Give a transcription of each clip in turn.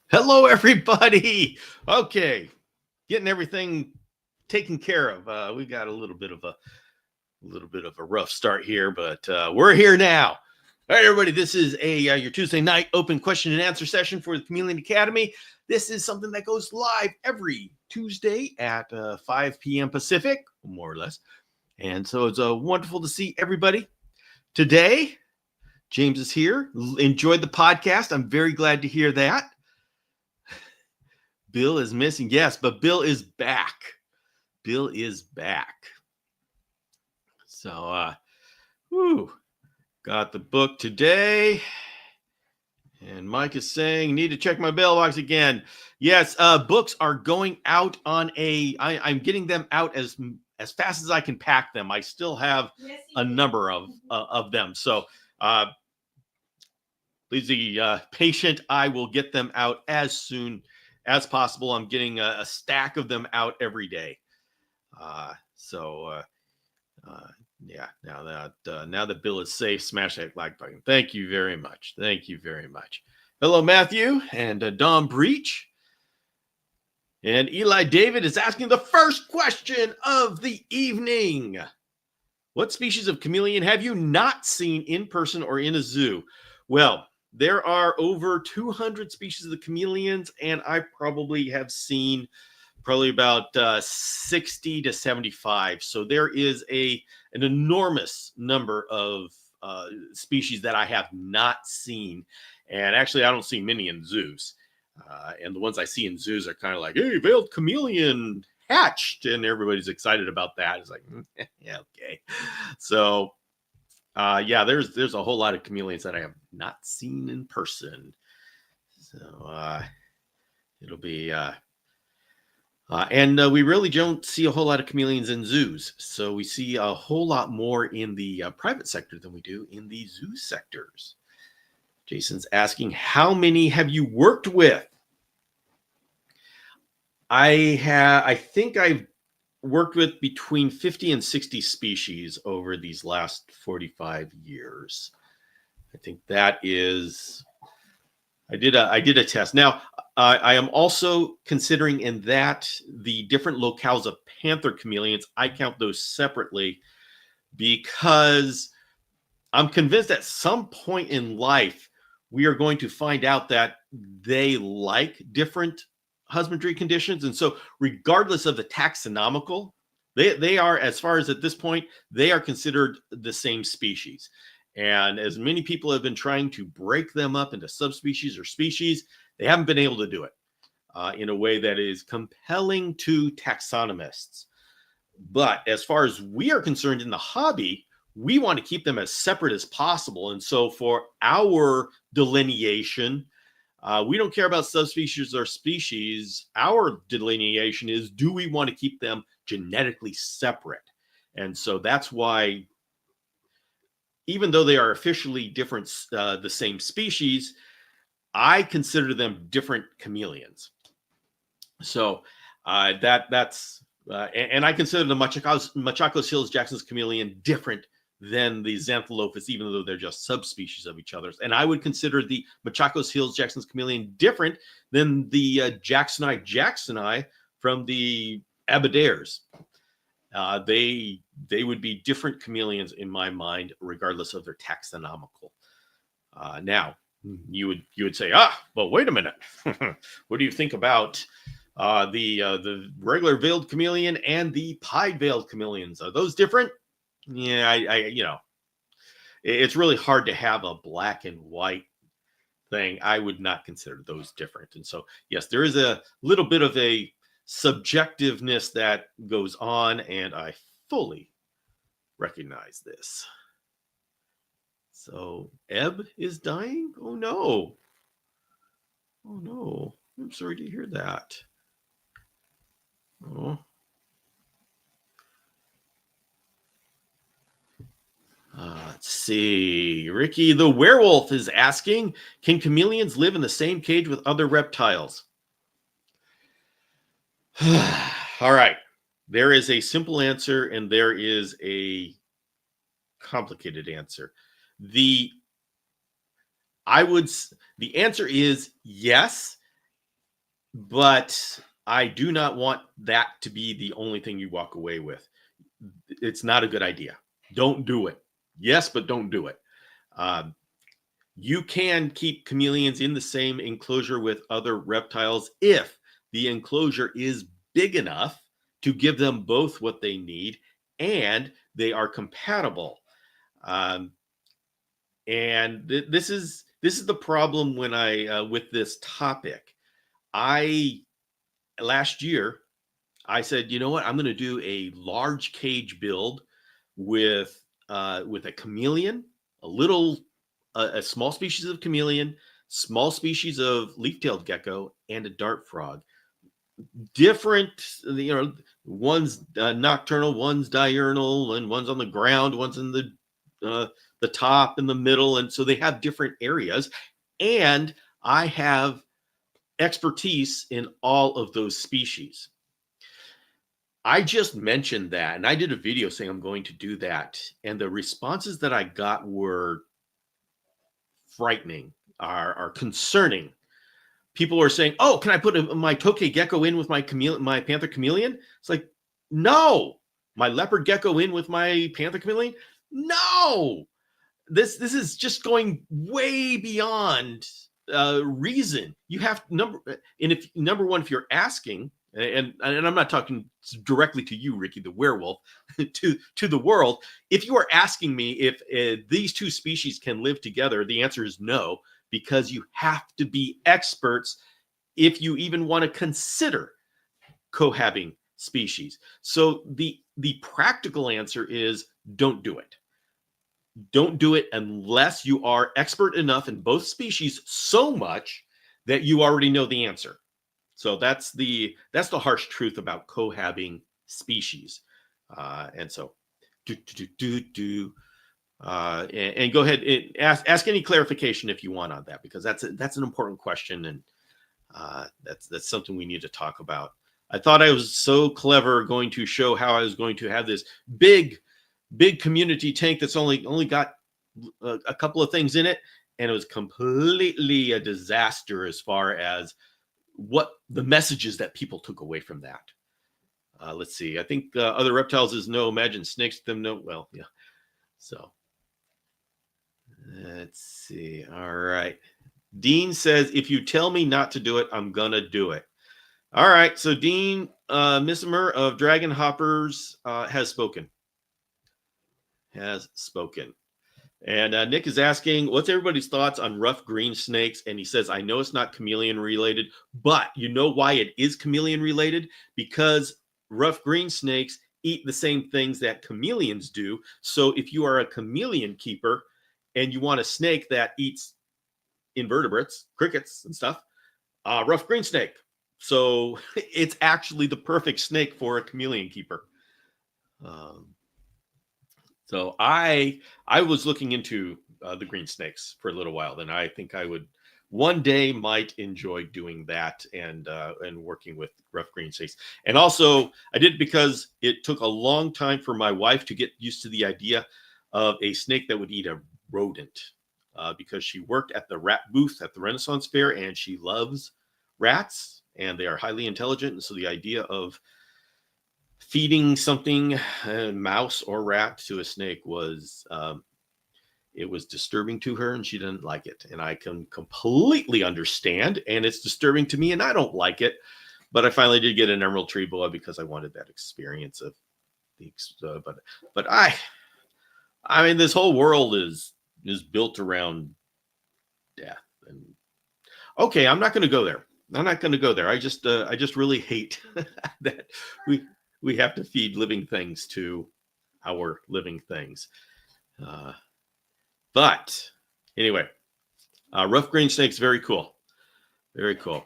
Hello, everybody. Okay, getting everything taken care of. We got a little bit of a rough start here, but we're here now. All right, everybody. This is a your Tuesday night open question and answer session for the Chameleon Academy. This is something that goes live every Tuesday at 5 p.m. Pacific, more or less. And so it's wonderful to see everybody today. James is here. Enjoyed the podcast. I'm very glad to hear that. Bill is missing. Yes, but Bill is back. Bill is back. So, got the book today. And Mike is saying, need to check my mailbox again. Yes, books are going out on I'm getting them out as fast as I can pack them. I still have a number of them. So, please be patient. I will get them out as soon as possible. I'm getting a stack of them out every day. Yeah. Now that Bill is safe, smash that like button. Thank you very much. Thank you very much. Hello, Matthew and Dom Breach. And Eli David is asking the first question of the evening. What species of chameleon have you not seen in person or in a zoo? Well, there are over 200 species of the chameleons, and I probably have seen about 60 to 75. So there is an enormous number of species that I have not seen. And actually, I don't see many in zoos. And the ones I see in zoos are kind of like, hey, veiled chameleon hatched. And everybody's excited about that. It's like, yeah, okay. So, there's a whole lot of chameleons that I have not seen in person. So it'll be... and we really don't see a whole lot of chameleons in zoos. So we see a whole lot more in the private sector than we do in the zoo sectors. Jason's asking, how many have you worked with? I think I've worked with between 50 and 60 species over these last 45 years. I think that is... I did a test. Now, I am also considering in that the different locales of panther chameleons. I count those separately because I'm convinced at some point in life we are going to find out that they like different husbandry conditions. And so regardless of the taxonomical, they are, as far as at this point, they are considered the same species. And as many people have been trying to break them up into subspecies or species, they haven't been able to do it in a way that is compelling to taxonomists. But as far as we are concerned in the hobby, we want to keep them as separate as possible. And so for our delineation, we don't care about subspecies or species. Our delineation is, do we want to keep them genetically separate? And so that's why, even though they are officially different, the same species, I consider them different chameleons. So that's and I consider the Machacos Hills Jackson's chameleon different than the Xantholophus, even though they're just subspecies of each other's. And I would consider the Machacos Hills Jackson's chameleon different than the jacksoni from the Aberdares. They would be different chameleons in my mind, regardless of their taxonomical. Now, you would say, well, wait a minute. What do you think about the regular veiled chameleon and the pied veiled chameleons? Are those different? Yeah, it's really hard to have a black and white thing. I would not consider those different. And so, yes, there is a little bit of a subjectiveness that goes on, and I fully recognize this. So Ebb is dying? Oh no. I'm sorry to hear that. Oh. Let's see. Ricky the Werewolf is asking, can chameleons live in the same cage with other reptiles? All right. There is a simple answer and there is a complicated answer. The answer is yes. But I do not want that to be the only thing you walk away with. It's not a good idea. Don't do it. Yes, but don't do it. Um, you can keep chameleons in the same enclosure with other reptiles if the enclosure is big enough to give them both what they need and they are compatible. Um, and this is the problem when I with this topic. I last year I said, you know what, I'm going to do a large cage build with a chameleon, a little a small species of chameleon, small species of leaf-tailed gecko, and a dart frog. Different, one's nocturnal, one's diurnal, and one's on the ground, one's in the top, in the middle, and so they have different areas. And I have expertise in all of those species. I just mentioned that, and I did a video saying I'm going to do that, and the responses that I got were frightening, are concerning. People are saying, "Oh, can I put my tokay gecko in with my panther chameleon?" It's like, no. My leopard gecko in with my panther chameleon? No. This is just going way beyond reason. You have number one, if you're asking, and I'm not talking directly to you, Ricky the werewolf, to the world. If you are asking me if these two species can live together, the answer is no, because you have to be experts if you even want to consider cohabiting species. So the practical answer is don't do it. Don't do it unless you are expert enough in both species so much that you already know the answer. So that's the harsh truth about cohabiting species. And so and go ahead and ask any clarification if you want on that, because that's an important question, and that's something we need to talk about. I thought I was so clever going to show how I was going to have this big community tank that's only got a couple of things in it, and it was completely a disaster as far as what the messages that people took away from that. Let's see. I think other reptiles is no. Imagine snakes them no. Well, yeah. So let's see. All right. Dean says, if you tell me not to do it, I'm gonna do it. All right. So Dean Missimer of Dragon Hoppers has spoken. And Nick is asking, what's everybody's thoughts on rough green snakes? And he says, I know it's not chameleon related, but you know why it is chameleon related? Because rough green snakes eat the same things that chameleons do. So if you are a chameleon keeper and you want a snake that eats invertebrates, crickets and stuff, rough green snake. So it's actually the perfect snake for a chameleon keeper. So I was looking into the green snakes for a little while. Then I think I would one day might enjoy doing that and working with rough green snakes. And also I did it because it took a long time for my wife to get used to the idea of a snake that would eat a rodent, because she worked at the rat booth at the Renaissance Fair and she loves rats and they are highly intelligent. And so the idea of feeding something, a mouse or rat, to a snake was it was disturbing to her and she didn't like it. And I can completely understand, and it's disturbing to me and I don't like it. But I finally did get an emerald tree boa because I wanted that experience of the but I mean, this whole world is built around death. And okay, I'm not going to go there. I just really hate that we have to feed living things to our living things. But anyway, rough green snakes, very cool. Very cool.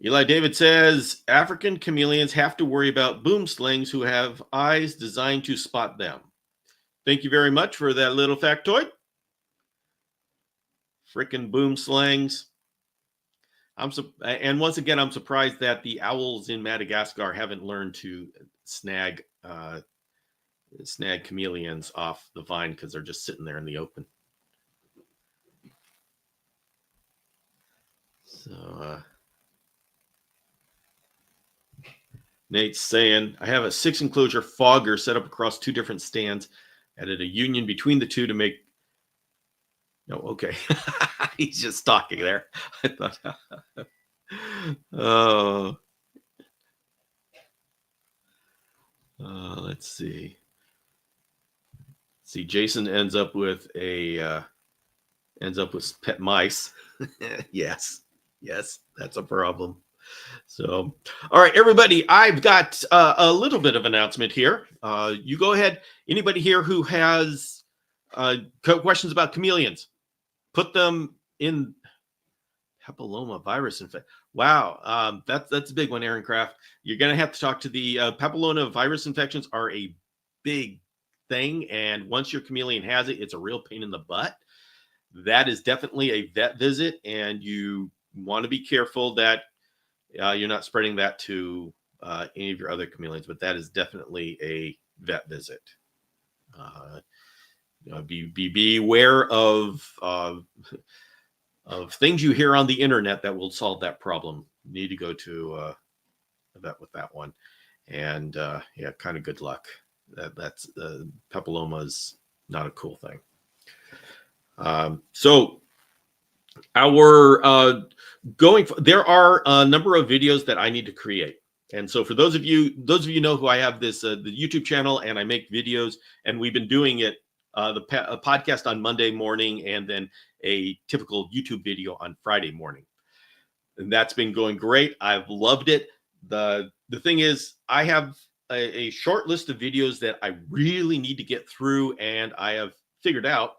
Eli David says, African chameleons have to worry about boom slings who have eyes designed to spot them. Thank you very much for that little factoid. Frickin' boom slings. And once again, I'm surprised that the owls in Madagascar haven't learned to snag chameleons off the vine, because they're just sitting there in the open. So Nate's saying, I have a 6-enclosure fogger set up across 2 different stands. Added a union between the 2 to make. No, okay. He's just talking there. I thought. Oh. Let's see. See, Jason ends up with pet mice. Yes, that's a problem. So, all right, everybody, I've got a little bit of announcement here. You go ahead. Anybody here who has questions about chameleons, put them in. Papilloma virus infection. Wow, that's a big one, Aaron Kraft. You're going to have to talk to the papilloma virus infections are a big thing, and once your chameleon has it, it's a real pain in the butt. That is definitely a vet visit, and you want to be careful that you're not spreading that to any of your other chameleons, but that is definitely a vet visit. Be aware of things you hear on the internet that will solve that problem. You need to go to a vet with that one. And yeah, kind of good luck. That's papilloma is not a cool thing. So our there are a number of videos that I need to create. And so for those of you know who I have this the YouTube channel, and I make videos, and we've been doing it a podcast on Monday morning, and then a typical YouTube video on Friday morning. And that's been going great. I've loved it. The thing is, I have a short list of videos that I really need to get through, and I have figured out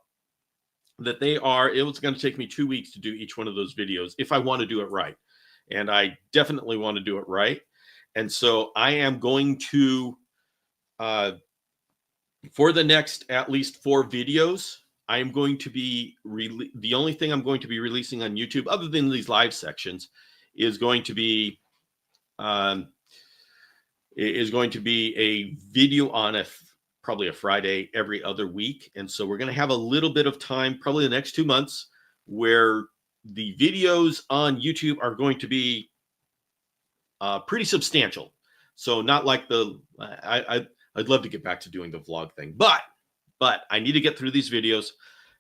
that it was going to take me 2 weeks to do each one of those videos if I want to do it right. And I definitely want to do it right. And so I am going to, for the next at least 4 videos, I am going to be the only thing I'm going to be releasing on YouTube, other than these live sections, is going to be a video on probably a Friday every other week. And so we're going to have a little bit of time, probably the next 2 months, where the videos on YouTube are going to be pretty substantial. So not like I'd love to get back to doing the vlog thing, but I need to get through these videos.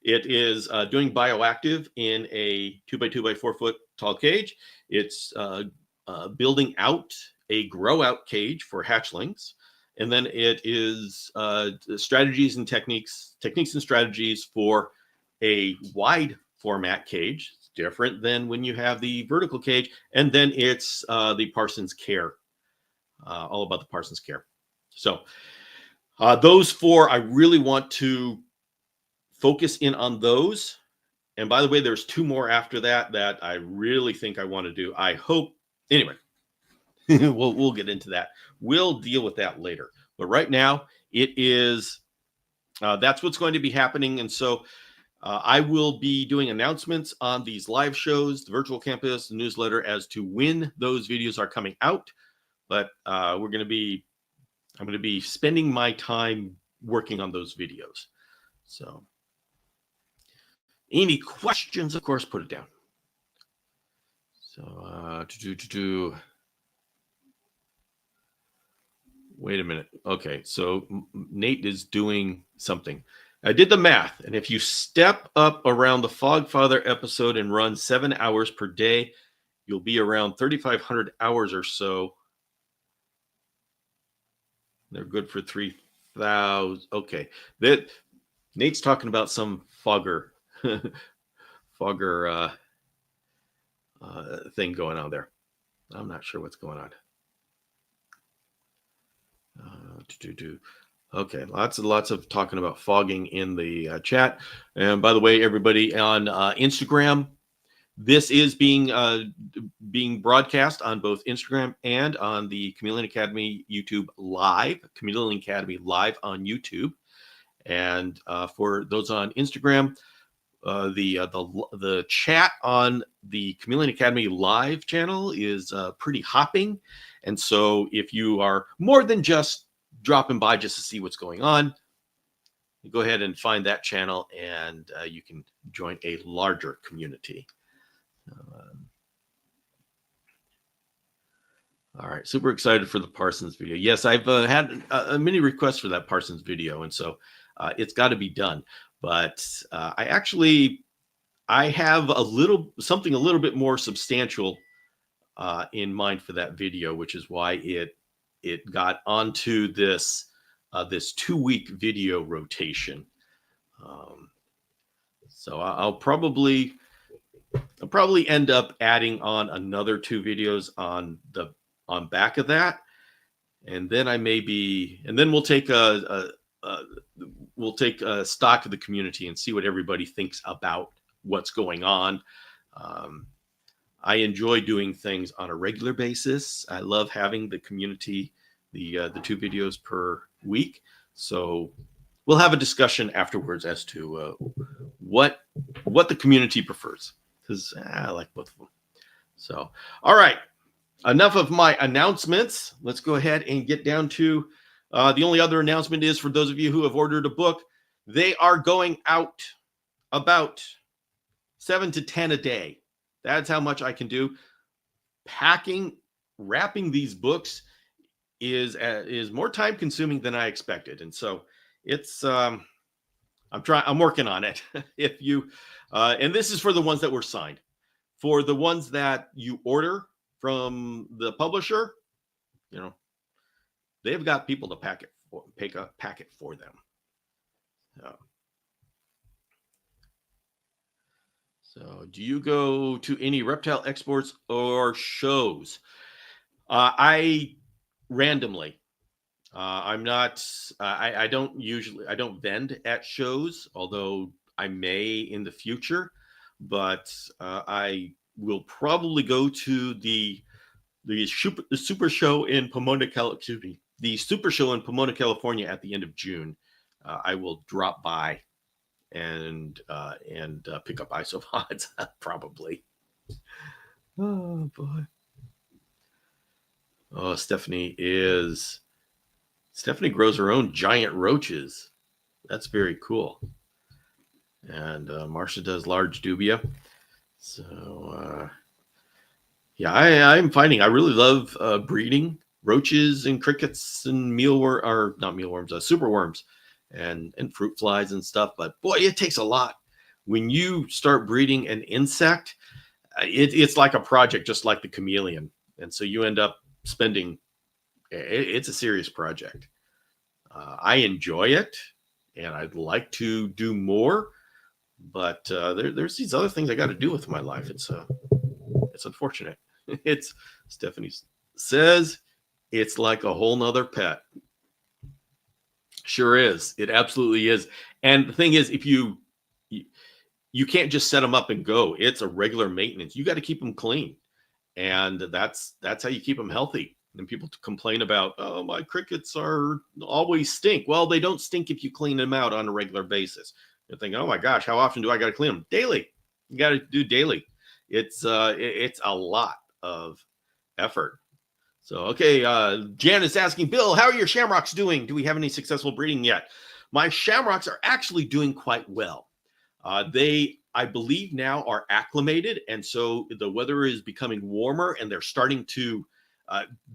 It is doing bioactive in a 2x2 by 4 foot tall cage. It's building out a grow out cage for hatchlings. And then it is strategies and techniques and strategies for a wide format cage. It's different than when you have the vertical cage. And then it's the Parsons Care, all about the Parsons Care. So those 4, I really want to focus in on those. And by the way, there's 2 more after that I really think I want to do. I hope, anyway, we'll get into that. We'll deal with that later. But right now, it is, that's what's going to be happening. And so I will be doing announcements on these live shows, the virtual campus, the newsletter, as to when those videos are coming out. But I'm going to be spending my time working on those videos. So any questions, of course, put it down. So wait a minute. Okay, so Nate is doing something. I did the math, and if you step up around the Fogfather episode and run 7 hours per day, you'll be around 3,500 hours or so. They're good for 3,000. Okay, Nate's talking about some fogger thing going on there. I'm not sure what's going on. Okay, lots of talking about fogging in the chat. And by the way, everybody on Instagram, this is being broadcast on both Instagram and on the Chameleon Academy YouTube Live, Chameleon Academy Live on YouTube. And for those on Instagram, the chat on the Chameleon Academy Live channel is pretty hopping. And so if you are more than just dropping by just to see what's going on, you go ahead and find that channel, and you can join a larger community. All right, super excited for the Parsons video. Yes, I've had many requests for that Parsons video, and so it's got to be done. But I have something a little bit more substantial in mind for that video, which is why it got onto this 2-week video rotation. Um, so I'll probably end up adding on another 2 videos on back of that, and then we'll take a stock of the community and see what everybody thinks about what's going on. I enjoy doing things on a regular basis. I love having the community, the 2 videos per week. So we'll have a discussion afterwards as to what the community prefers, because I like both of them. So, all right, enough of my announcements. Let's go ahead and get down to the only other announcement is for those of you who have ordered a book, they are going out about 7 to 10 a day. That's how much I can do. Wrapping these books is more time consuming than I expected, and so it's I'm working on it. If you and this is for the ones that were signed. For the ones that you order from the publisher, they've got people to pack it for them. So do you go to any reptile exports or shows? I randomly. I'm not. I don't vend at shows, although I may in the future. But I will probably go to the super show in Pomona, California. The super show in Pomona, California at the end of June. I will drop by and pick up isopods probably. Oh boy. Oh, Stephanie grows her own giant roaches. That's very cool. And Marcia does large dubia. So yeah, I'm finding I really love breeding roaches and crickets and not mealworms, superworms and fruit flies and stuff. But boy, it takes a lot. When you start breeding an insect, it's like a project, just like the chameleon. And so you end up spending, it's a serious project. I enjoy it and I'd like to do more, but there's these other things I got to do with my life. It's unfortunate. Stephanie says it's like a whole nother pet. Sure is. It absolutely is. And the thing is, if you can't just set them up and go. It's a regular maintenance. You got to keep them clean. And that's how you keep them healthy. And people complain about, oh, my crickets always stink. Well, they don't stink if you clean them out on a regular basis. You're thinking, oh my gosh, how often do I got to clean them? Daily. You got to do daily. It's a lot of effort. So, okay, Jan is asking, Bill, how are your shamrocks doing? Do we have any successful breeding yet? My shamrocks are actually doing quite well. They, I believe, now are acclimated, and so the weather is becoming warmer, and they're starting to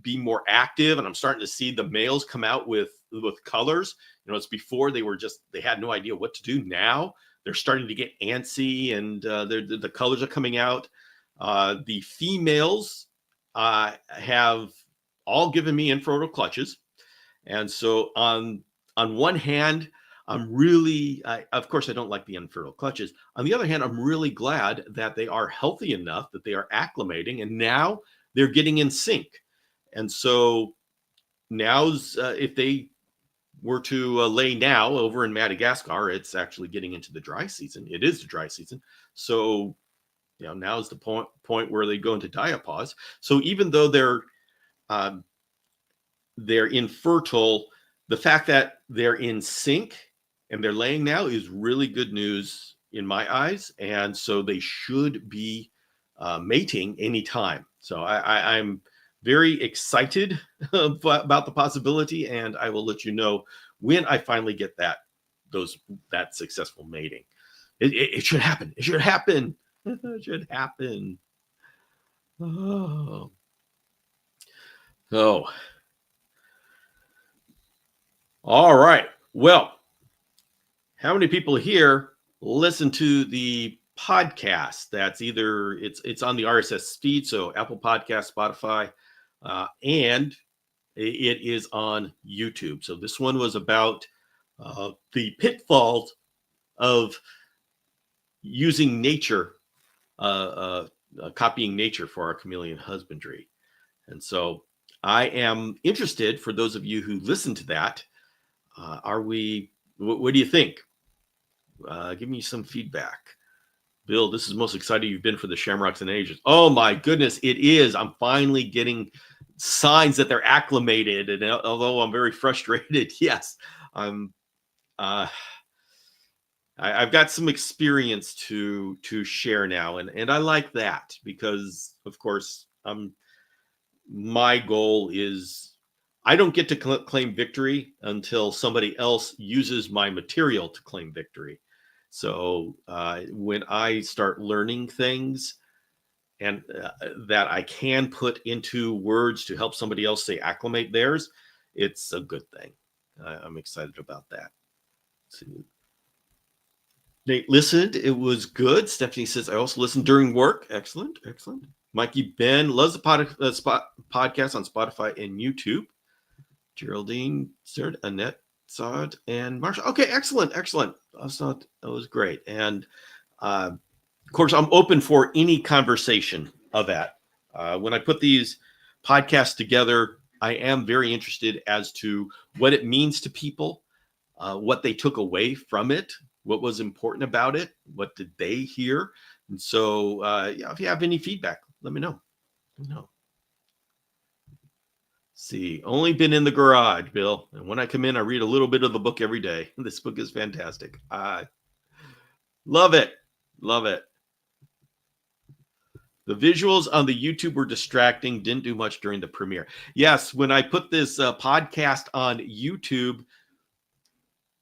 be more active. And I'm starting to see the males come out with colors. It's before they had no idea what to do. Now they're starting to get antsy, and the colors are coming out. The females have all given me infertile clutches, and so on one hand, I'm really, of course, I don't like the infertile clutches. On the other hand, I'm really glad that they are healthy enough that they are acclimating, and now they're getting in sync. And so now's, if they were to lay now over in Madagascar, it's actually getting into the dry season. It is the dry season. So, now is the point where they go into diapause. So even though they're infertile, the fact that they're in sync and they're laying now is really good news in my eyes. And so they should be mating anytime. So I'm very excited about the possibility, and I will let you know when I finally get that successful mating. It should happen. It should happen. It should happen. Oh. Oh, all right. Well, how many people here listen to the podcast? That's either it's on the RSS feed, so Apple Podcast, Spotify, and it is on YouTube. So this one was about the pitfalls of using nature, copying nature for our chameleon husbandry. And so I am interested, for those of you who listen to that, what do you think? Give me some feedback. Bill, this is the most excited you've been for the Shamrocks in ages. Oh my goodness, it is. I'm finally getting signs that they're acclimated. And although I'm very frustrated, yes, I'm I've got some experience to share now, and I like that because, of course, my goal is I don't get to claim victory until somebody else uses my material to claim victory. So when I start learning things and that I can put into words to help somebody else say acclimate theirs, it's a good thing. I'm excited about that. So, Nate listened. It was good. Stephanie says, I also listened during work. Excellent. Excellent. Mikey Ben loves the podcast on Spotify and YouTube. Geraldine, Serd, Annette, Sod, and Marsha. Okay, excellent. Excellent. That was great. And of course, I'm open for any conversation of that. When I put these podcasts together, I am very interested as to what it means to people, what they took away from it, what was important about it, what did they hear. And so if you have any feedback, let me know. See, only been in the garage, Bill. And when I come in, I read a little bit of the book every day. This book is fantastic. I love it. Love it. The visuals on the YouTube were distracting. Didn't do much during the premiere. Yes, when I put this podcast on YouTube,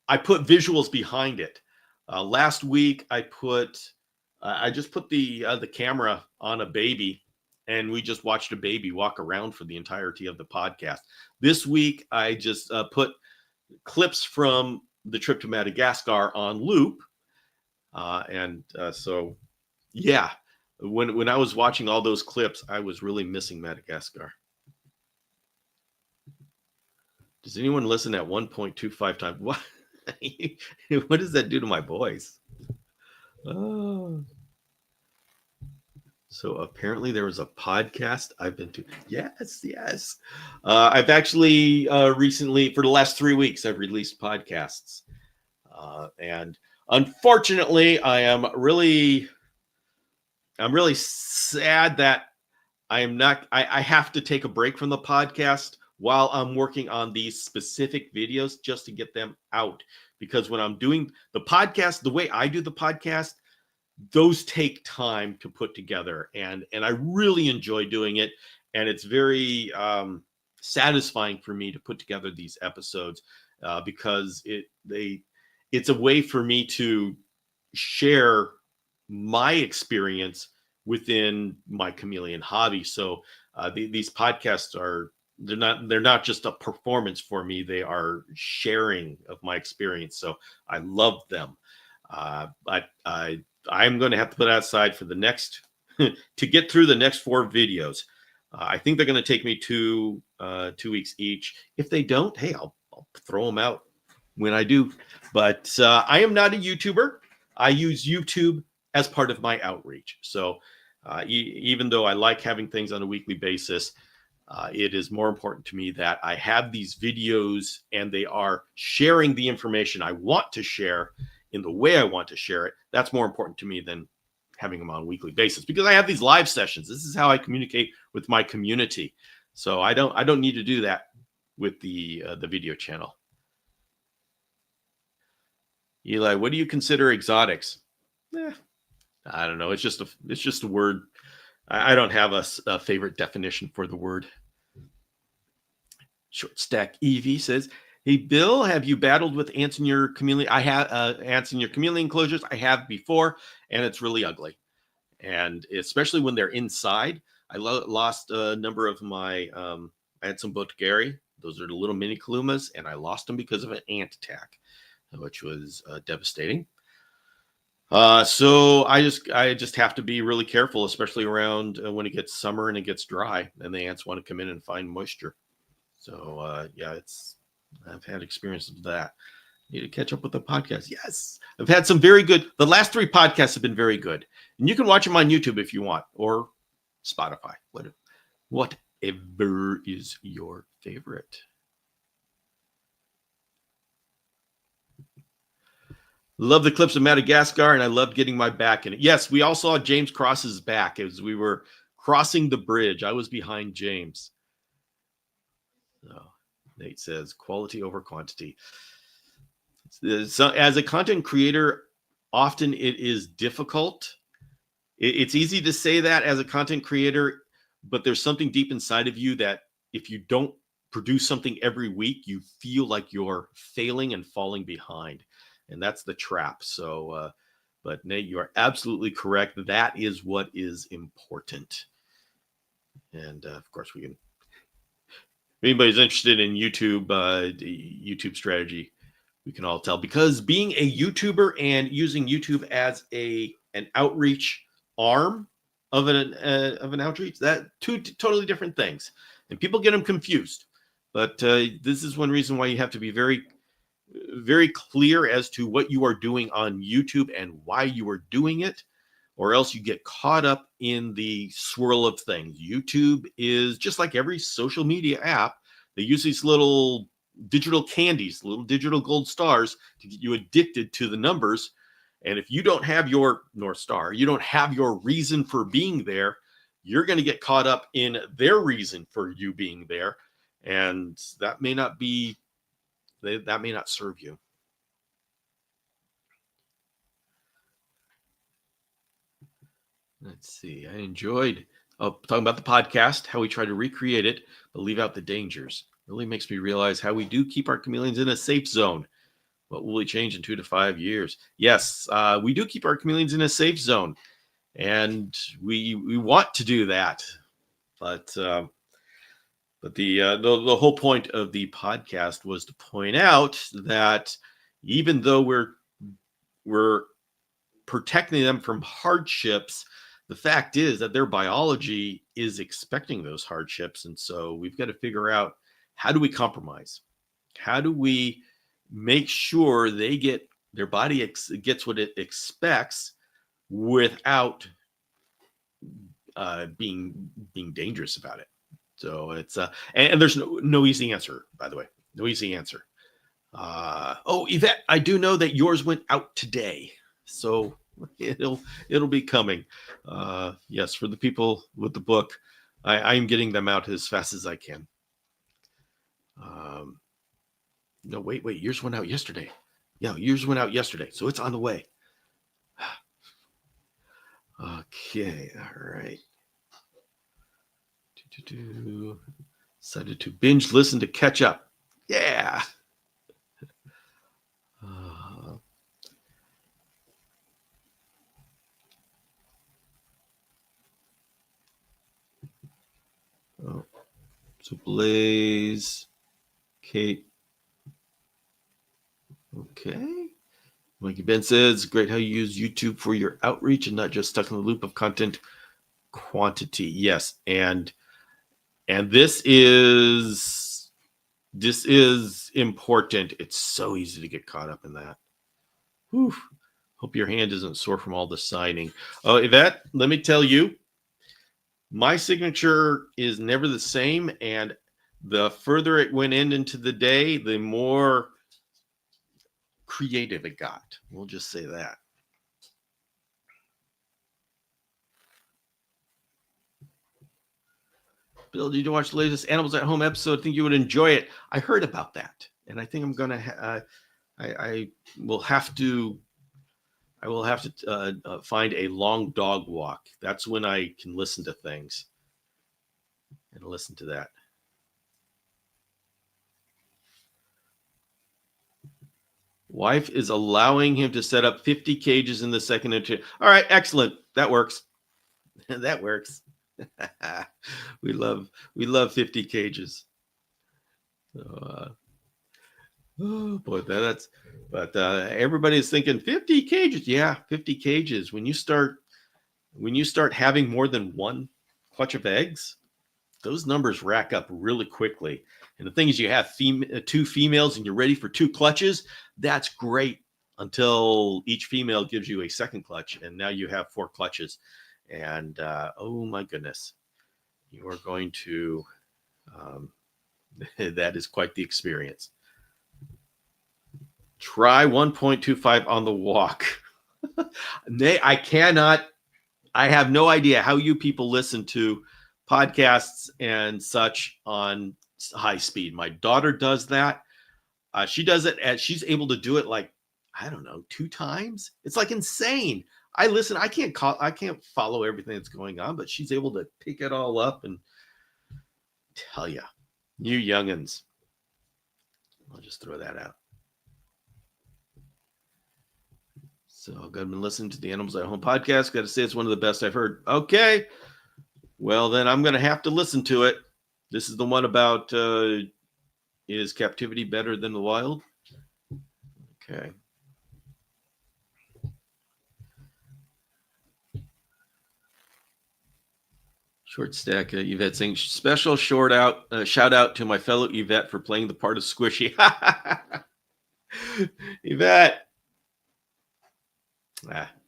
I put visuals behind it. Last week, I just put the camera on a baby, and we just watched a baby walk around for the entirety of the podcast. This week, I just put clips from the trip to Madagascar on loop. So, yeah, when I was watching all those clips, I was really missing Madagascar. Does anyone listen at 1.25 times? What? What does that do to my voice? Oh. So apparently there was a podcast I've been to. Yes. I've actually recently, for the last 3 weeks, I've released podcasts. And unfortunately, I'm really sad that I have to take a break from the podcast while I'm working on these specific videos just to get them out. Because when I'm doing the podcast, the way I do the podcast, those take time to put together. And I really enjoy doing it. And it's very satisfying for me to put together these episodes because it's a way for me to share my experience within my chameleon hobby. So these podcasts they're not just a performance for me. They are sharing of my experience. So I love them. But I'm going to have to put aside for the next to get through the next 4 videos. I think they're going to take me 2 weeks each. If they don't, hey, I'll throw them out when I do. But I am not a YouTuber. I use YouTube as part of my outreach. So even though I like having things on a weekly basis, it is more important to me that I have these videos and they are sharing the information I want to share in the way I want to share it. That's more important to me than having them on a weekly basis, because I have these live sessions. This is how I communicate with my community. So I don't need to do that with the video channel. Eli, what do you consider exotics? I don't know. It's just a word. I don't have a favorite definition for the word. Short Stack Evie says, hey, Bill, have you battled with ants in your chameleon? I have ants in your chameleon enclosures. I have before, and it's really ugly. And especially when they're inside. I lost a number of my I had some Botigary. Those are the little mini Kalumas, and I lost them because of an ant attack, which was devastating. So I just have to be really careful, especially around when it gets summer and it gets dry, and the ants want to come in and find moisture. So yeah, I've had experience of that. Need to catch up with the podcast. Yes, I've had some very good. The last 3 podcasts have been very good, and you can watch them on YouTube if you want, or Spotify. Whatever is your favorite. Love the clips of Madagascar, and I loved getting my back in it. Yes, we all saw James Cross's back as we were crossing the bridge. I was behind James. So Nate says quality over quantity. So as a content creator, often it is difficult. It's easy to say that as a content creator, but there's something deep inside of you that if you don't produce something every week, you feel like you're failing and falling behind. And that's the trap. So, but Nate, you are absolutely correct. That is what is important. And of course, we can. If anybody's interested in YouTube, YouTube strategy, we can all tell, because being a YouTuber and using YouTube as an outreach arm of an outreach, that two totally different things, and people get them confused. But this is one reason why you have to be very, very clear as to what you are doing on YouTube and why you are doing it, or else you get caught up in the swirl of things. YouTube is just like every social media app. They use these little digital candies, little digital gold stars to get you addicted to the numbers. And if you don't have your North Star, you don't have your reason for being there, you're going to get caught up in their reason for you being there. And that may not serve you. Let's see. I enjoyed talking about the podcast, how we try to recreate it, but leave out the dangers. Really makes me realize how we do keep our chameleons in a safe zone. What will we change in 2 to 5 years? Yes, we do keep our chameleons in a safe zone, and we want to do that. But the whole point of the podcast was to point out that even though we're protecting them from hardships, the fact is that their biology is expecting those hardships, and so we've got to figure out, how do we compromise? How do we make sure their body gets what it expects without being dangerous about it? So it's and there's no easy answer, by the way. No easy answer. Yvette, I do know that yours went out today, so it'll be coming. Yes, for the people with the book, I am getting them out as fast as I can. No, wait, yours went out yesterday. Yeah, yours went out yesterday, so it's on the way. Okay, all right. Decided to binge listen to catch up. Yeah. So Blaze, Kate. Okay. Mikey Ben says, great how you use YouTube for your outreach and not just stuck in the loop of content quantity. Yes, and this is important. It's so easy to get caught up in that. Whew. Hope your hand isn't sore from all the signing. Oh, Yvette, let me tell you, my signature is never the same, and the further it went into the day, the more creative it got. We'll just say that. Bill, did you watch the latest Animals at Home episode? I think you would enjoy it. I heard about that, and I think I'm gonna. I will have to. I will have to find a long dog walk. That's when I can listen to things. And listen to that. Wife is allowing him to set up 50 cages in the second entry. All right, excellent. That works. That works. We love 50 cages. So, oh boy, but everybody's thinking 50 cages. Yeah, 50 cages. When you start having more than one clutch of eggs, those numbers rack up really quickly. And the thing is, you have two females and you're ready for two clutches. That's great until each female gives you a second clutch, and now you have four clutches. And oh my goodness, you are going to. That is quite the experience. Try 1.25 on the walk. I cannot. I have no idea how you people listen to podcasts and such on high speed. My daughter does that. She does it as she's able to do it like, I don't know, 2 times. It's like insane. I listen. I can't follow everything that's going on, but she's able to pick it all up and tell you, you youngins. I'll just throw that out. So I've been listening to the Animals at Home podcast. Got to say, it's one of the best I've heard. Okay. Well, then I'm going to have to listen to it. This is the one about is captivity better than the wild? Okay. Short stack. Yvette saying, special shout out to my fellow Yvette for playing the part of Squishy. Yvette.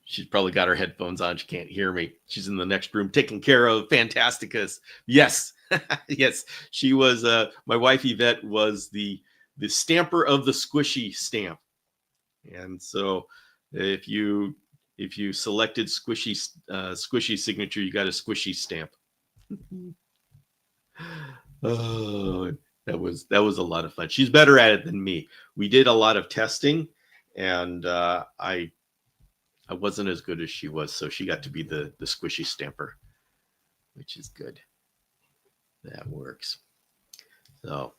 She's probably got her headphones on. She can't hear me. She's in the next room taking care of Fantasticus. Yes. Yes. She was, my wife Yvette was the stamper of the Squishy stamp. And so if you selected Squishy signature, you got a Squishy stamp. Oh, that was a lot of fun. She's better at it than me. We did a lot of testing, and I wasn't as good as she was, so she got to be the Squishy stamper, which is good. That works. So,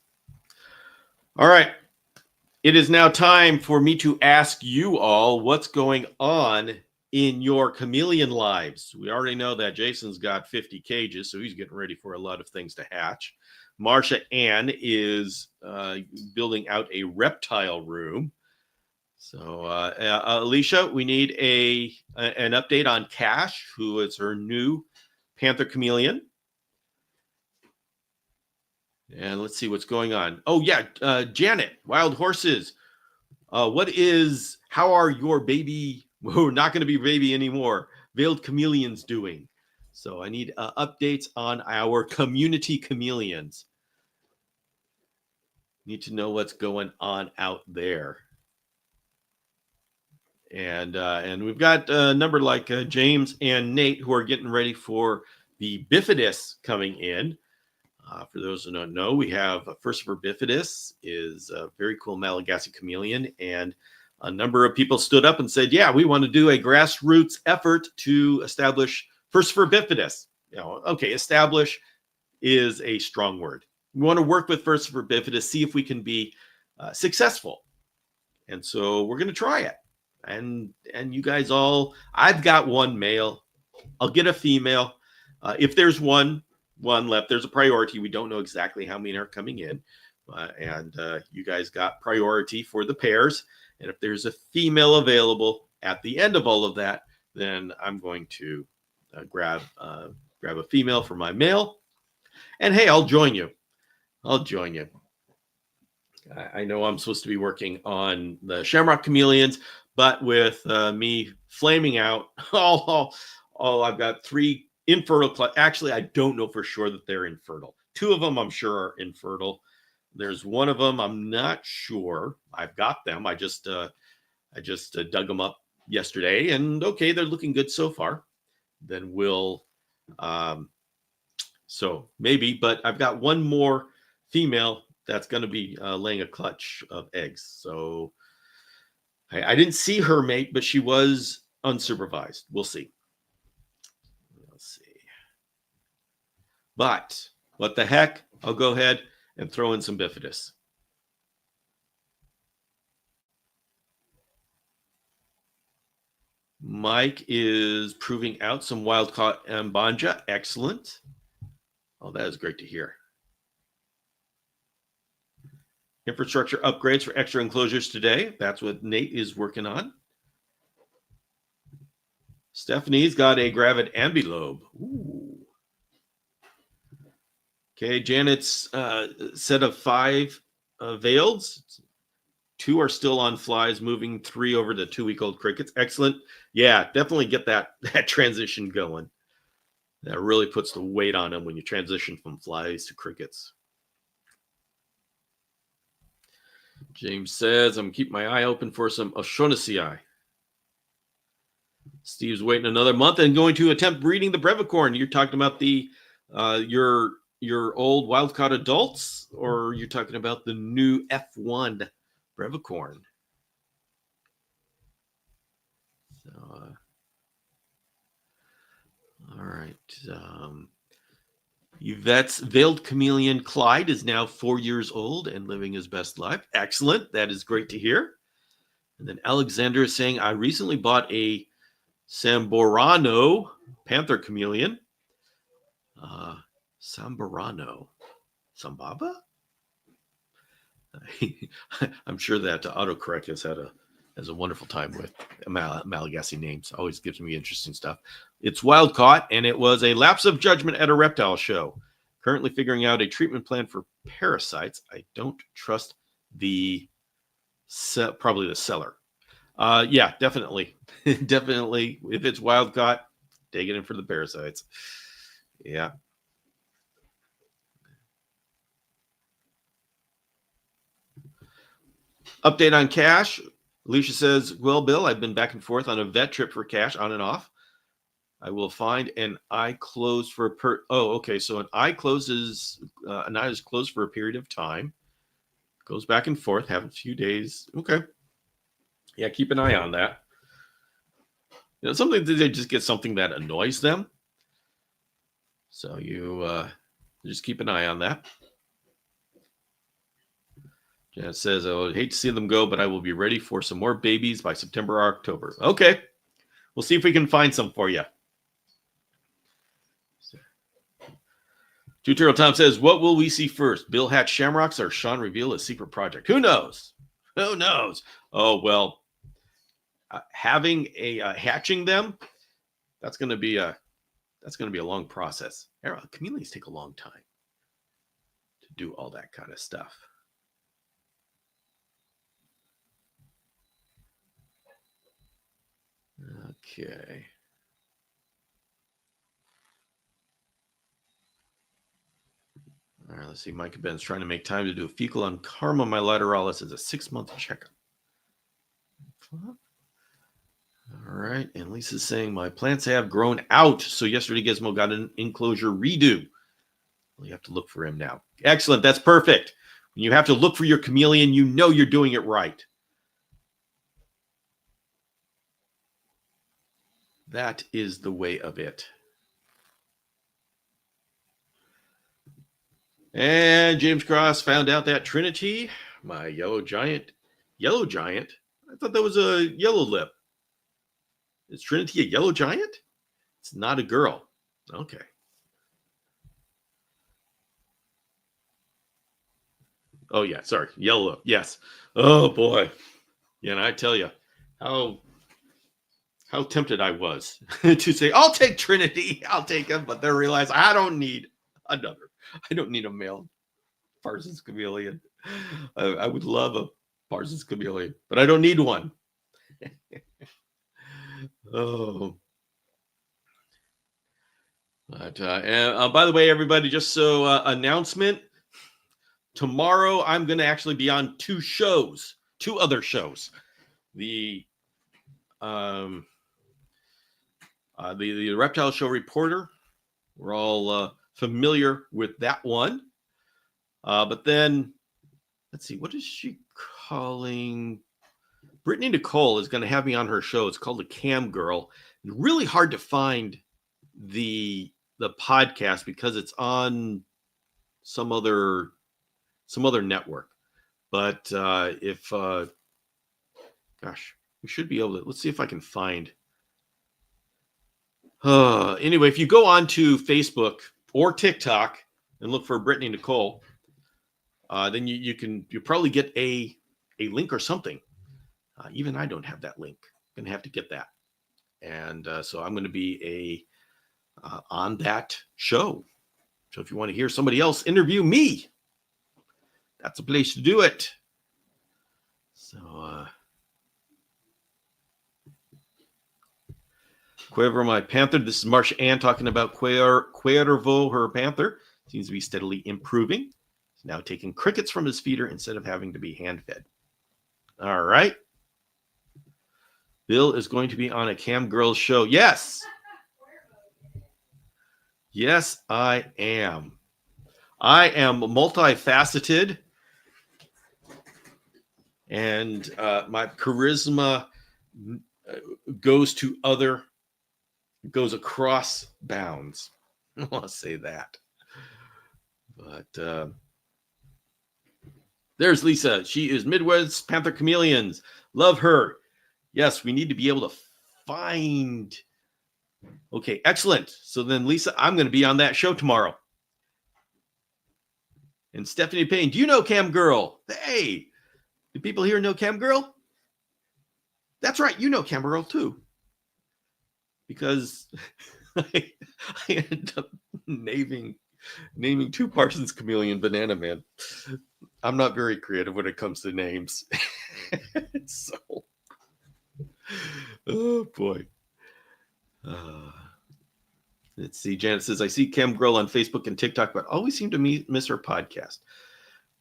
all right. It is now time for me to ask you all what's going on in your chameleon lives. We already know that Jason's got 50 cages, so he's getting ready for a lot of things to hatch. Marsha Ann is building out a reptile room. So, Alicia, we need an update on Cash, who is her new panther chameleon. And let's see what's going on. Oh, yeah, Janet, Wild Horses. How are your baby, we're not going to be baby anymore, veiled chameleons doing? So I need updates on our community chameleons. Need to know what's going on out there. And we've got a number like James and Nate who are getting ready for the bifidus coming in. For those who don't know, we have Furcifer bifidus is a very cool Malagasy chameleon, and a number of people stood up and said, yeah, we want to do a grassroots effort to establish Furcifer bifidus. Okay, establish is a strong word. We want to work with Furcifer bifidus, see if we can be successful. And so we're going to try it. And you guys all, I've got one male. I'll get a female. If there's one left, there's a priority. We don't know exactly how many are coming in. And you guys got priority for the pairs. And if there's a female available at the end of all of that, then I'm going to grab a female for my male. And hey, I'll join you. I know I'm supposed to be working on the Shamrock chameleons, but with me flaming out, I've got 3 infertile. Actually, I don't know for sure that they're infertile. 2 of them I'm sure are infertile. There's one of them I'm not sure. I've got them. I just dug them up yesterday, and okay, they're looking good so far. Then we'll so maybe, but I've got one more female that's going to be laying a clutch of eggs. So I didn't see her mate, but she was unsupervised. We'll see. But what the heck? I'll go ahead and throw in some bifidus. Mike is proving out some wild-caught Mbanja. Excellent. Oh, that is great to hear. Infrastructure upgrades for extra enclosures today. That's what Nate is working on. Stephanie's got a gravid ambilobe. Ooh. Okay, Janet's set of 5 veileds. 2 are still on flies, moving 3 over to 2-week-old crickets. Excellent. Yeah, definitely get that transition going. That really puts the weight on them when you transition from flies to crickets. James says, I'm keeping my eye open for some O'Shaughnessy. Steve's waiting another month and going to attempt breeding the brevicorn. You're talking about the your old wild-caught adults, or you're talking about the new F1 brevicorn? So, all right. Yvette's veiled chameleon Clyde is now 4 years old and living his best life. Excellent. That is great to hear. And then Alexander is saying, I recently bought a Samborano panther chameleon. Samborano. Sambaba? I'm sure that autocorrect has a wonderful time with Malagasy names. Always gives me interesting stuff. It's wild caught, and it was a lapse of judgment at a reptile show. Currently figuring out a treatment plan for parasites. I don't trust probably the seller. Yeah, definitely. Definitely. If it's wild caught, take it in for the parasites. Yeah. Update on cash. Alicia says, well, Bill, I've been back and forth on a vet trip for cash on and off. I will find an eye closed for okay. So an eye is closed for a period of time. Goes back and forth, have a few days. Okay. Yeah, keep an eye on that. Something that they just get something that annoys them. So you just keep an eye on that. Janet says, I would hate to see them go, but I will be ready for some more babies by September or October. Okay. We'll see if we can find some for you. Two Turtle Tom says, what will we see first? Bill hatch shamrocks or Sean reveal a secret project? Who knows? Who knows? Oh, well, hatching them, that's going to be a long process. Chameleons take a long time to do all that kind of stuff. Okay. All right, let's see. Micah Ben's trying to make time to do a fecal on Karma mylateralis as a 6-month checkup. All right, and Lisa's saying my plants have grown out. So yesterday Gizmo got an enclosure redo. Well, you have to look for him now. Excellent. That's perfect. When you have to look for your chameleon, you know you're doing it right. That is the way of it. And James Cross found out that Trinity, my yellow giant, I thought that was a yellow lip. Is Trinity a yellow giant? It's not a girl. Okay. Oh, yeah. Sorry. Yellow lip. Yes. Oh, boy. Yeah, and I tell you how tempted I was to say, I'll take Trinity. I'll take him. But then realize I don't need another. I don't need a male Parsons chameleon. I would love a Parsons chameleon, but I don't need one. Oh. But, and by the way, everybody, just so announcement, tomorrow I'm going to actually be on 2 other shows. The Reptile Show Reporter. We're all familiar with that one. But then, let's see, what is she calling? Brittany Nicole is going to have me on her show. It's called The Cam Girl. It's really hard to find the podcast because it's on some other network. But if we should be able to. Let's see if I can find. Anyway, if you go on to Facebook or TikTok and look for Brittany Nicole, then you probably get a link or something. Even I don't have that link. I'm gonna have to get that, and so I'm gonna be on that show. So if you want to hear somebody else interview me, that's a place to do it. So Cuervo, my panther. This is Marsha Ann talking about Cuervo, her panther. Seems to be steadily improving. He's now taking crickets from his feeder instead of having to be hand-fed. All right. Bill is going to be on a Cam Girls show. Yes. Yes, I am. I am multifaceted. And my charisma goes across bounds. I want to say that. But there's Lisa. She is Midwest Panther Chameleons. Love her. Yes, we need to be able to find. Okay, excellent. So then, Lisa, I'm going to be on that show tomorrow. And Stephanie Payne, do you know Cam Girl? Hey, do people here know Cam Girl? That's right, you know Cam Girl too. Because I ended up naming two Parsons Chameleon Banana Man. I'm not very creative when it comes to names. So, oh boy. Let's see. Janet says, I see Cam Girl on Facebook and TikTok, but always seem to miss her podcast.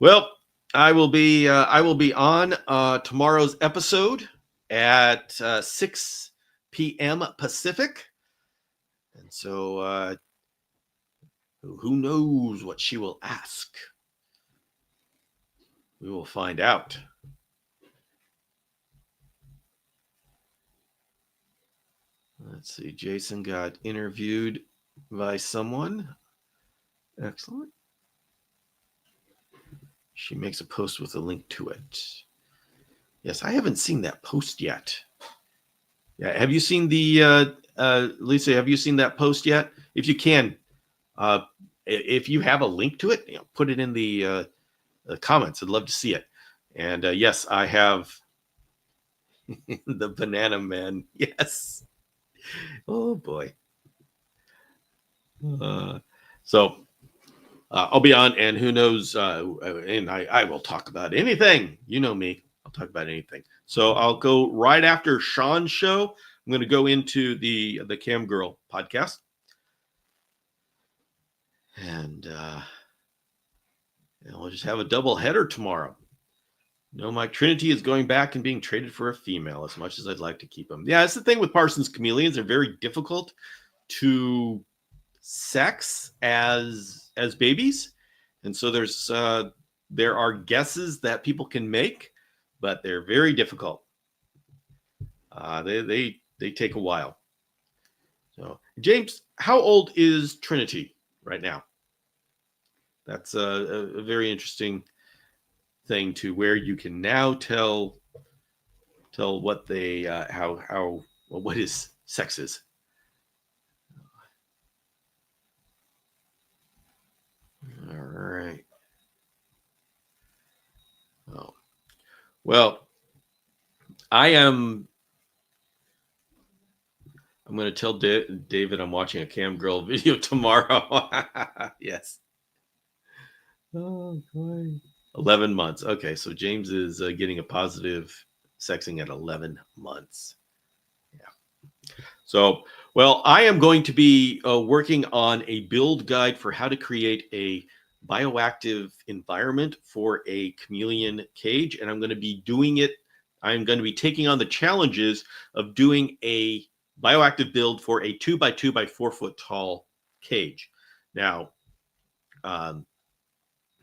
Well, I will be on tomorrow's episode at 6 p.m. Pacific. And so who knows what she will ask? We will find out. Let's see. Jason got interviewed by someone. Excellent. She makes a post with a link to it. Yes, I haven't seen that post yet. Yeah, have you seen Lisa? Have you seen that post yet? If you can, if you have a link to it, put it in the comments. I'd love to see it. And yes, I have the Banana Man. Yes. Oh boy. So I'll be on, and who knows? And I will talk about anything. You know me. I'll talk about anything. So I'll go right after Sean's show. I'm going to go into the Cam Girl podcast, and we'll just have a double header tomorrow. No, Mike Trinity is going back and being traded for a female. As much as I'd like to keep him, yeah, that's the thing with Parsons Chameleons. They're very difficult to sex as babies, and so there are guesses that people can make, but they're very difficult. They take a while. So, James, how old is Trinity right now? That's a very interesting thing to where you can now tell what they what his sex is. All right. Oh, well, I'm going to tell David I'm watching a Cam Girl video tomorrow. Yes. Oh, boy. 11 months. Okay, so James is getting a positive sexing at 11 months. Yeah. So, well, I am going to be working on a build guide for how to create a bioactive environment for a chameleon cage, and I'm going to be doing it. I'm going to be taking on the challenges of doing a bioactive build for a 2x2 by 4 foot tall cage. Now,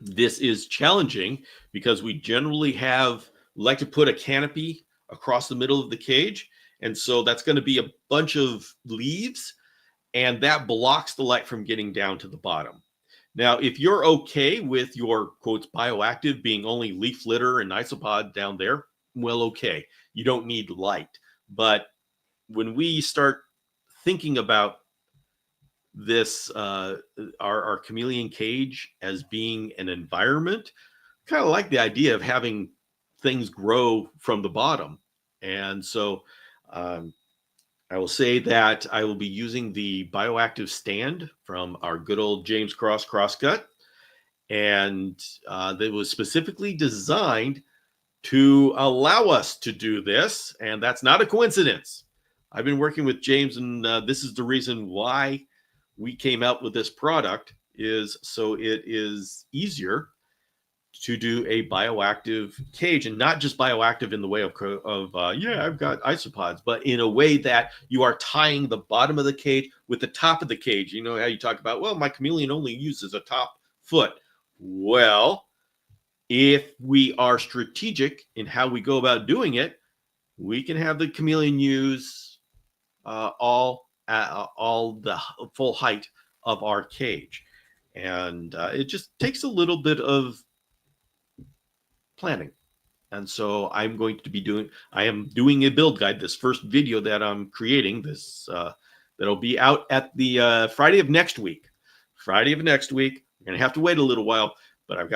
this is challenging because we generally like to put a canopy across the middle of the cage. And so that's going to be a bunch of leaves, and that blocks the light from getting down to the bottom. Now, if you're okay with your quotes bioactive being only leaf litter and isopod down there, well, okay, you don't need light. But when we start thinking about this, our chameleon cage as being an environment, kind of like the idea of having things grow from the bottom. And so um, I will say that I will be using the bioactive stand from our good old James Cross Crosscut. And that was specifically designed to allow us to do this. And that's not a coincidence. I've been working with James, and this is the reason why we came out with this product, is so it is easier to do a bioactive cage, and not just bioactive in the way of yeah, I've got isopods, but in a way that you are tying the bottom of the cage with the top of the cage. You know how you talk about, well, my chameleon only uses a top foot. Well, if we are strategic in how we go about doing it, we can have the chameleon use all the full height of our cage, and it just takes a little bit of planning. And so I am doing a build guide. This first video that I'm creating, that'll be out at the Friday of next week. You're gonna have to wait a little while, but I'm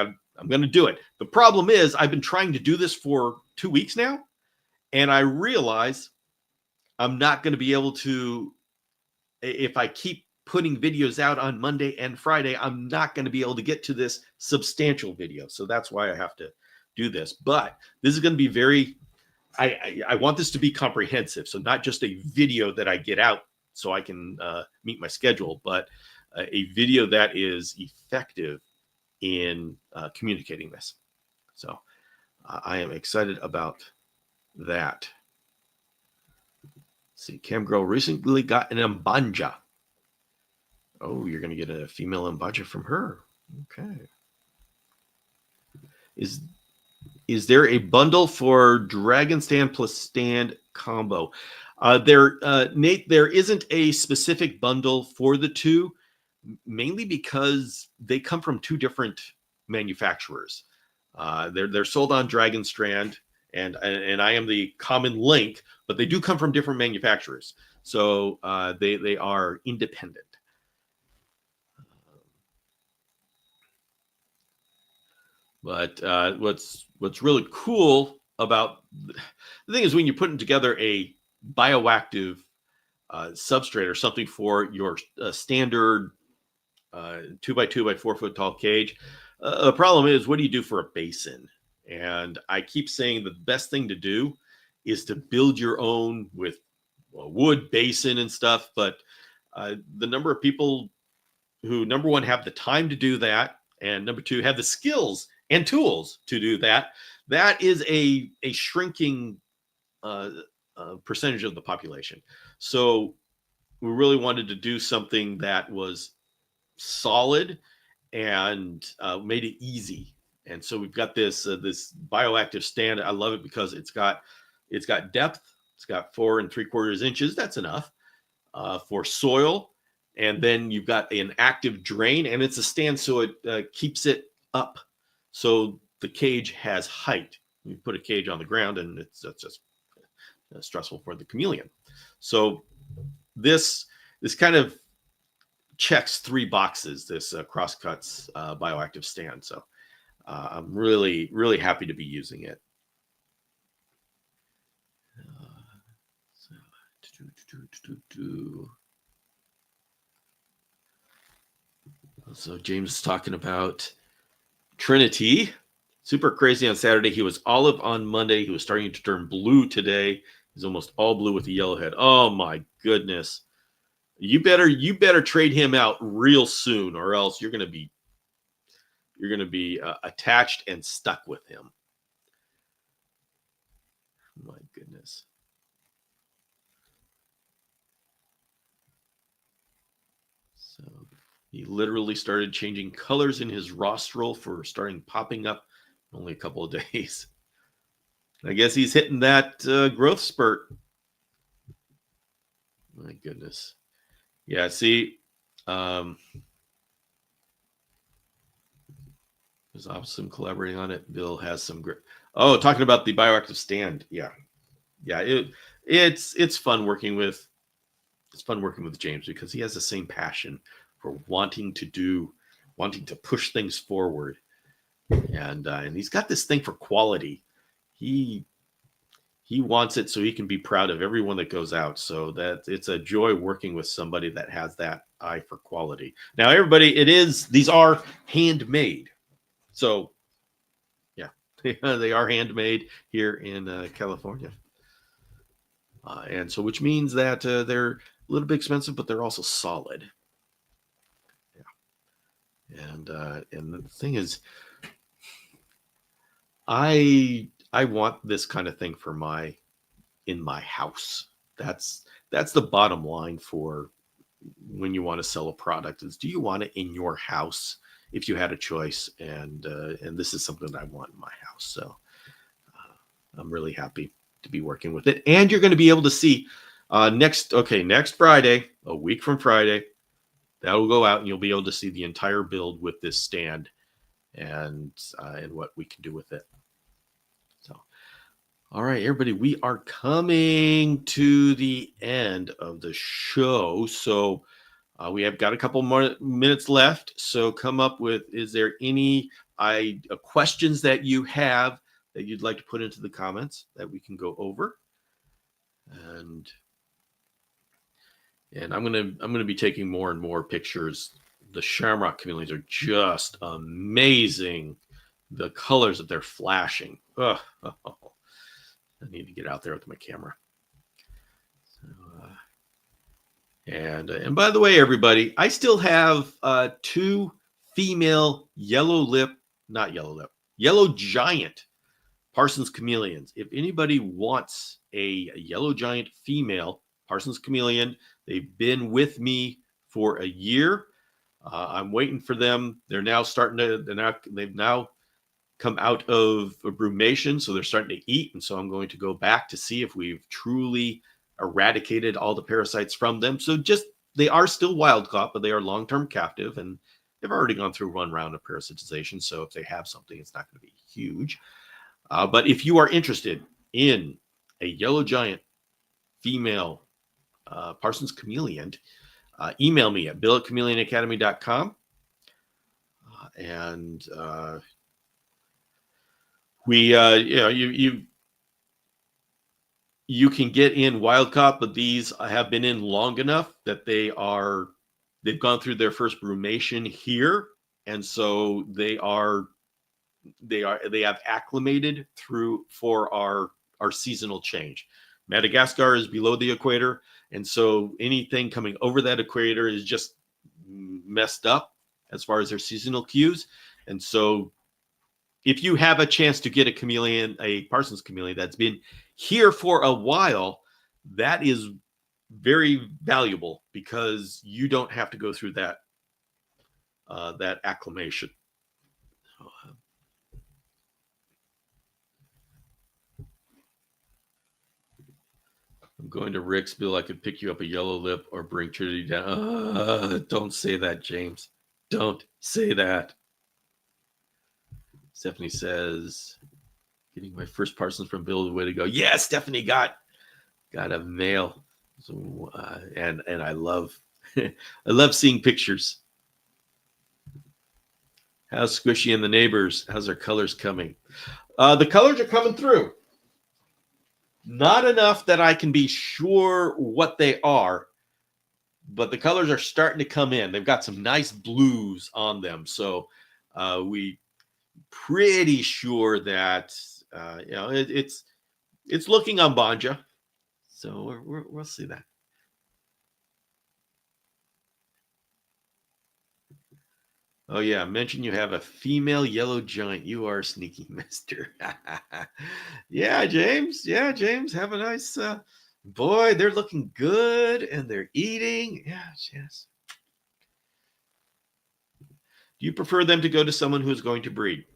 gonna do it. The problem is I've been trying to do this for 2 weeks now, and I realize I'm not gonna be able to, if I keep putting videos out on Monday and Friday, I'm not going to be able to get to this substantial video. So that's why I have to do this. But this is going to be I want this to be comprehensive. So not just a video that I get out so I can meet my schedule, but a video that is effective in communicating this. So I am excited about that. See, Cam Girl recently got an Mbanja. Oh, you're going to get a female Mbanja from her. Okay. Is there a bundle for Dragon Stand plus Stand combo? Nate, there isn't a specific bundle for the two, mainly because they come from two different manufacturers. They're sold on Dragon Strand, and I am the common link, but they do come from different manufacturers. So they are independent. But what's really cool about the thing is when you're putting together a bioactive substrate or something for your standard 2x2 by 4 foot tall cage, the problem is, what do you do for a basin? And I keep saying the best thing to do is to build your own with wood basin and stuff. But the number of people who, number one, have the time to do that, and number two, have the skills and tools to do that, that is a shrinking percentage of the population. So we really wanted to do something that was solid and made it easy. And so we've got this bioactive stand. I love it because it's got depth. It's got 4 3/4 inches. That's enough for soil. And then you've got an active drain, and it's a stand, so it keeps it up. So the cage has height. You put a cage on the ground, and that's just stressful for the chameleon. So this kind of checks 3 boxes, this Crosscuts bioactive stand. So I'm really, really happy to be using it. So James is talking about Trinity. Super crazy on Saturday. He was olive on Monday. He was starting to turn blue today. He's almost all blue with a yellow head. Oh my goodness. You better trade him out real soon, or else you're going to be attached and stuck with him. My goodness. So he literally started changing colors in his rostral for starting popping up in only a couple of days. I guess he's hitting that growth spurt. My goodness. Yeah, see, there's Opsim collaborating on it. Bill has some great. Oh, talking about the bioactive stand. Yeah. It's fun working with James because he has the same passion for wanting to push things forward. And he's got this thing for quality. He wants it so he can be proud of everyone that goes out. So that it's a joy working with somebody that has that eye for quality. Now, everybody, these are handmade. So yeah, they are handmade here in California. And so, which means that they're a little bit expensive, but they're also solid. Yeah. And the thing is, I want this kind of thing in my house. That's the bottom line for when you want to sell a product is, do you want it in your house if you had a choice? And this is something that I want in my house. So I'm really happy to be working with it. And you're going to be able to see next Friday, a week from Friday, that will go out and you'll be able to see the entire build with this stand and what we can do with it. So, all right, everybody, we are coming to the end of the show. So we have got a couple more minutes left. So come up with, is there any questions that you have that you'd like to put into the comments that we can go over? And I'm gonna be taking more and more pictures. The shamrock chameleons are just amazing. The colors that they're flashing. Oh, I need to get out there with my camera. So, and by the way, everybody, I still have 2 female yellow giant Parsons chameleons. If anybody wants a yellow giant female Parsons chameleon, they've been with me for a year. I'm waiting for them. They've now come out of brumation, so they're starting to eat. And so I'm going to go back to see if we've truly eradicated all the parasites from them. So they are still wild caught, but they are long-term captive, and they've already gone through 1 round of parasitization. So if they have something, it's not going to be huge. But if you are interested in a yellow giant female Parsons chameleon, email me at bill@chameleonacademy.com. And we, you can get in wild caught, but these have been in long enough that they've gone through their first brumation here, and so they have acclimated for our seasonal change. Madagascar is below the equator, and so anything coming over that equator is just messed up as far as their seasonal cues. And so if you have a chance to get a Parsons chameleon that's been here for a while, that is very valuable because you don't have to go through that acclimation. I'm going to Rick's. Bill, I could pick you up a yellow lip or bring Trinity down. Don't say that, James. Don't say that. Stephanie says, getting my first Parsons from Bill, the way to go. Yeah, Stephanie got a male. So, and I love I love seeing pictures. How's Squishy and the neighbors? How's their colors coming? The colors are coming through. Not enough that I can be sure what they are, but the colors are starting to come in. They've got some nice blues on them. So we pretty sure that it's looking on Banja. So we'll see that. Oh yeah, mention you have a female yellow giant. You are a sneaky mister. Yeah, James. Yeah, James. Have a nice boy. They're looking good and they're eating. Yes. Do you prefer them to go to someone who's going to breed?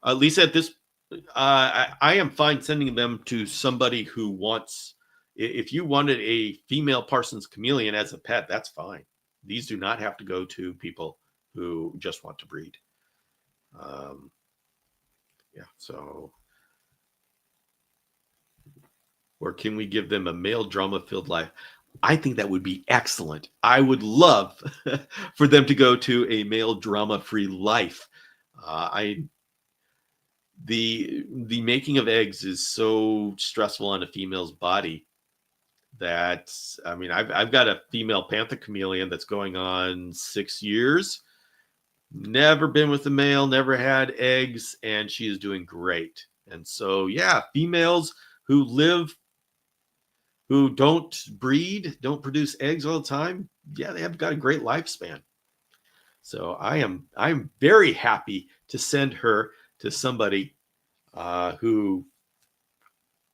Lisa, at this, I am fine sending them to somebody who wants. If you wanted a female Parsons chameleon as a pet, that's fine. These do not have to go to people who just want to breed. So, or can we give them a male drama-filled life? I think that would be excellent. I would love for them to go to a male drama-free life. the making of eggs is so stressful on a female's body that, I mean, I've got a female panther chameleon that's going on 6 years. Never been with a male, never had eggs, and she is doing great. And so, yeah, females who live, who don't breed, don't produce eggs all the time, yeah, they have got a great lifespan. So I'm very happy to send her to somebody who,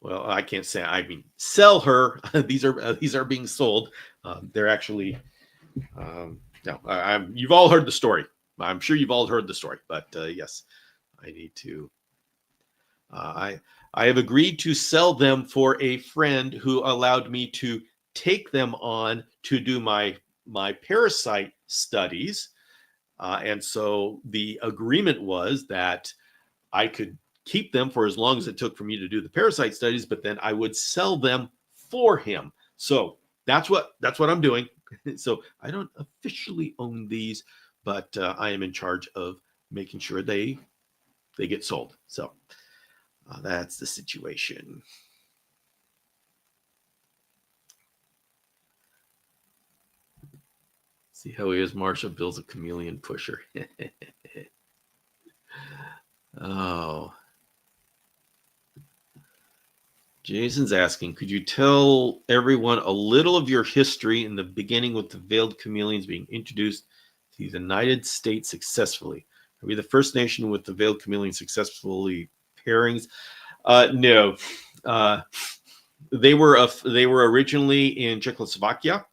well, I can't say, I mean, sell her. These are being sold. They're actually, no, you've all heard the story. I'm sure you've all heard the story, but yes, I need to. I have agreed to sell them for a friend who allowed me to take them on to do my parasite studies, and so the agreement was that I could keep them for as long as it took for me to do the parasite studies, but then I would sell them for him. So that's what I'm doing. So I don't officially own these, but I am in charge of making sure they get sold. So that's the situation. See how he is, Marsha. Bill's a chameleon pusher. Oh. Jason's asking, could you tell everyone a little of your history in the beginning with the veiled chameleons being introduced to the United States successfully? Are we the first nation with the veiled chameleon successfully pairings? No. They were originally in Czechoslovakia,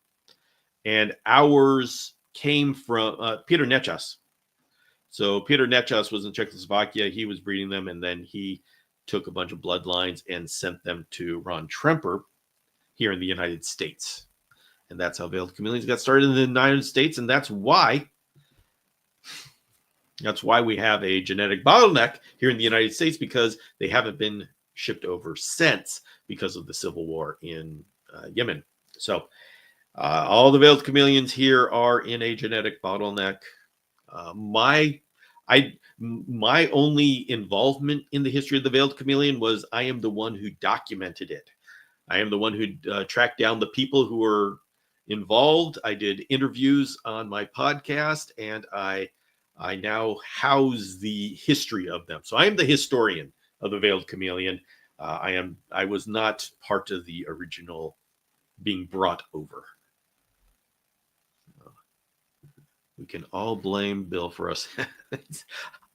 and ours came from Peter Nechas. So Peter Nechas was in Czechoslovakia. He was breeding them, and then he took a bunch of bloodlines and sent them to Ron Tremper here in the United States. And that's how veiled chameleons got started in the United States. And that's why we have a genetic bottleneck here in the United States, because they haven't been shipped over since, because of the civil war in Yemen. So all the veiled chameleons here are in a genetic bottleneck. My only involvement in the history of the veiled chameleon was I am the one who documented it. I am the one who tracked down the people who were involved. I did interviews on my podcast, and I now house the history of them. So I am the historian of the veiled chameleon. I was not part of the original being brought over. We can all blame Bill for us.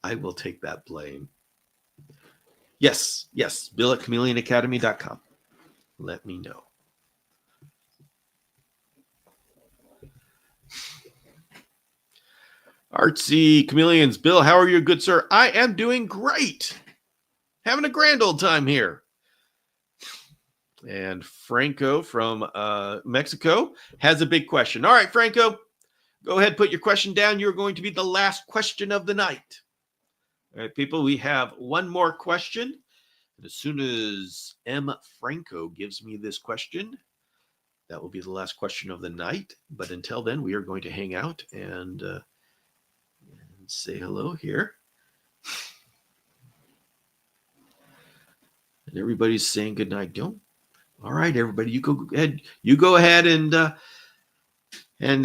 I will take that blame. Yes, Bill at chameleonacademy.com. Let me know. Artsy Chameleons. Bill, how are you, good sir? I am doing great. Having a grand old time here. And Franco from Mexico has a big question. All right, Franco, go ahead, put your question down. You're going to be the last question of the night. All right, people, we have one more question. And as soon as M. Franco gives me this question, that will be the last question of the night. But until then, we are going to hang out and say hello here. And everybody's saying good night. Don't. All right, everybody, you go ahead. You go ahead and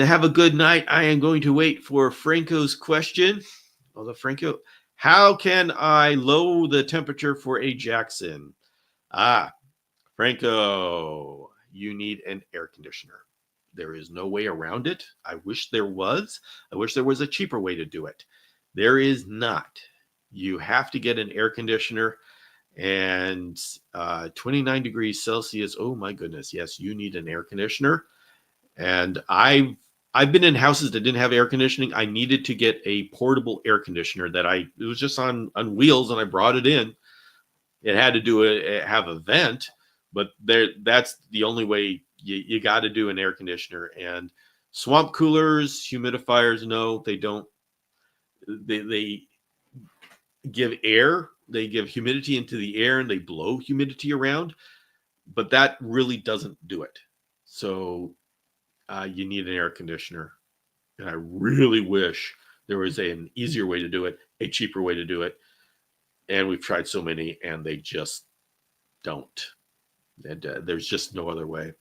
have a good night. I am going to wait for Franco's question. Although Franco, how can I lower the temperature for a Jackson? Franco, you need an air conditioner. There is no way around it. I wish there was. I wish there was a cheaper way to do it. There is not. You have to get an air conditioner, and 29 degrees Celsius. Oh my goodness. Yes, you need an air conditioner. And I've been in houses that didn't have air conditioning. I needed to get a portable air conditioner it was just on wheels, and I brought it in. It had to have a vent, but that's the only way. You got to do an air conditioner. And swamp coolers, humidifiers, no, they don't. They give air, they give humidity into the air, and they blow humidity around, but that really doesn't do it. So you need an air conditioner. And I really wish there was an easier way to do it, a cheaper way to do it. And we've tried so many, and they just don't. And there's just no other way.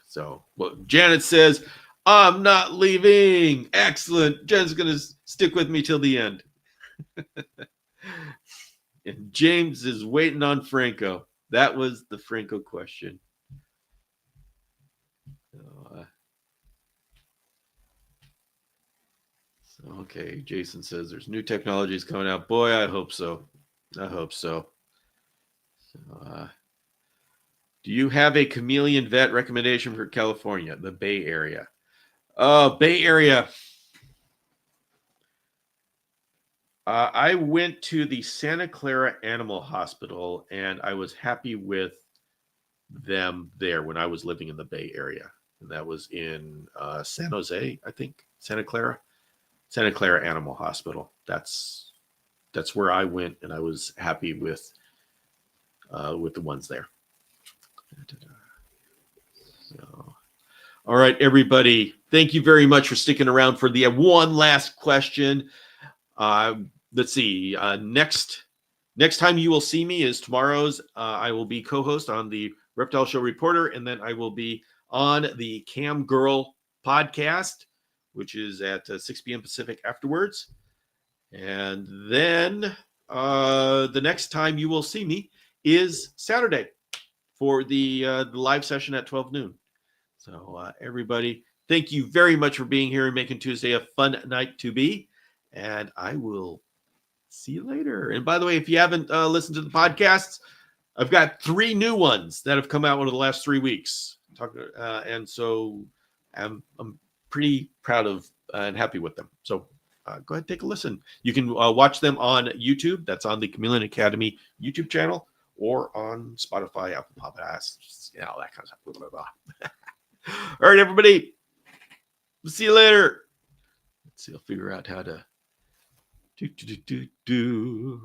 So, well, Janet says, I'm not leaving. Excellent. Jen's going to stick with me till the end. And James is waiting on Franco. That was the Franco question. Okay, Jason says there's new technologies coming out. Boy, I hope so. I hope so. Do you have a chameleon vet recommendation for California, the Bay Area? Bay Area. I went to the Santa Clara Animal Hospital, and I was happy with them there when I was living in the Bay Area. And that was in San Jose, I think. Santa Clara Animal Hospital. That's where I went, and I was happy with the ones there. So, all right, everybody. Thank you very much for sticking around for the one last question. Let's see. Next time you will see me is tomorrow's. I will be co-host on the Reptile Show Reporter, and then I will be on the Cam Girl podcast, which is at 6 p.m. Pacific afterwards. And then the next time you will see me is Saturday for the live session at 12 noon. So everybody, thank you very much for being here and making Tuesday a fun night to be. And I will see you later. And by the way, if you haven't listened to the podcasts, I've got 3 new ones that have come out over the last 3 weeks. And so I'm pretty proud of and happy with them. So go ahead and take a listen. You can watch them on YouTube. That's on the Chameleon Academy YouTube channel, or on Spotify, Apple Podcasts, all that kind of stuff. Blah, blah, blah. All right, everybody. See you later. Let's see. I'll figure out how to do.